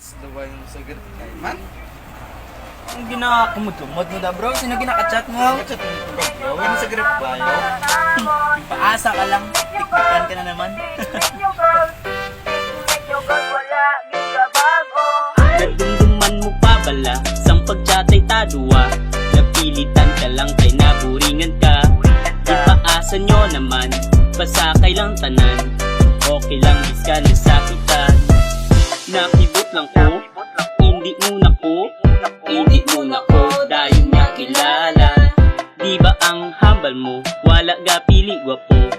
Gusto ba yung sugar kay man? Ang ginakumot-kumot mo da bro, sino ginaka-chat mo? Chat mo ko bro, wala sa grip ba yo? Paasa ka lang, tiktikan ka na naman. Nadumduman mo pa bala, sang pagchatay tadua. Napilitan ka lang kay naburingan ka. Ipaasa nyo naman, pasakay lang tanan. Okay lang iska nasakitan. Nakibot lang ko, hindi muna ko. Hindi muna ko, dahil niya kilala. Di ba ang hambal mo, wala ga pili gwapo.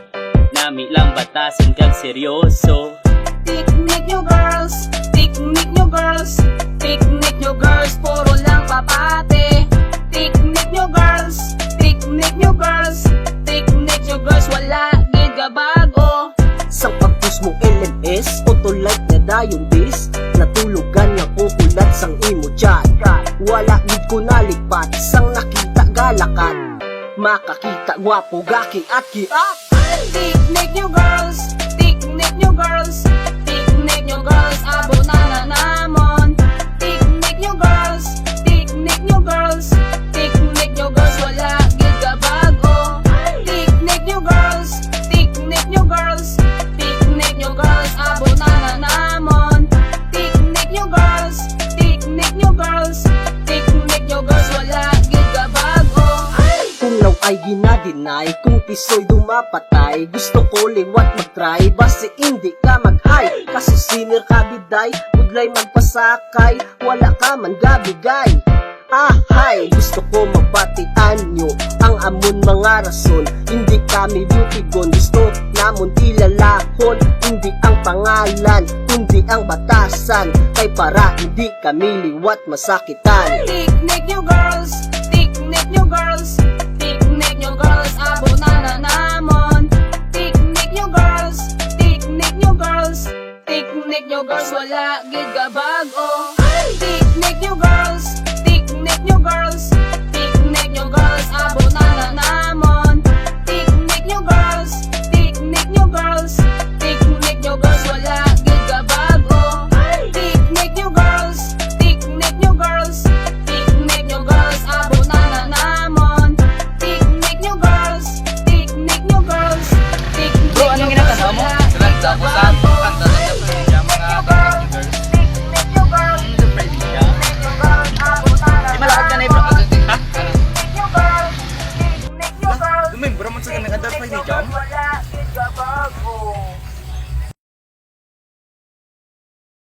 Nami lang batasan kag seryoso. Picnic nyo girls, picnic nyo girls, picnic nyo girls, puro lang papate. Picnic nyo girls, picnic nyo girls, picnic nyo girls, wala gid ka bago. Sang pagpus mo LMS, auto-like na dayon bis. Natulugan nga kukulat sang imo chat. Wala gid ko naligpat, sang nakita galakat. Makakita gwapo gaki at kiak. Picnic nyo girls, picnic nyo girls, picnic nyo girls, abo na namon. Picnic nyo girls, picnic nyo girls, picnic nyo girls, wala gid ka bago. Picnic nyo girls, picnic nyo girls, picnic nyo girls, abo na namon. Picnic nyo girls, picnic nyo girls, picnic nyo girls, wala gid ka bago. Kung law ay ginadinay, kung tisoy dumapatay. Gusto ko liwat mag-try, base hindi ka mag-high. Kaso senior ka biday, budlay magpasakay. Wala ka man gabigay. Hay, gusto ko mabatian nyo ang amon mga rason. Hindi kami beauty gon, gusto namon ilalahon. Hindi ang pangalan, kundi ang batasan. Kay para hindi kami liwat masakitan. Picnic nyo girls, picnic nyo girls, picnic nyo girls, abo na namon. Picnic nyo girls, picnic nyo girls, picnic nyo girls, wala gid ka bago. Picnic nyo girls, picnic nyo girls, picnic nyo girls, abo na namon. Picnic nyo girls, picnic nyo girls, picnic nyo girls, wala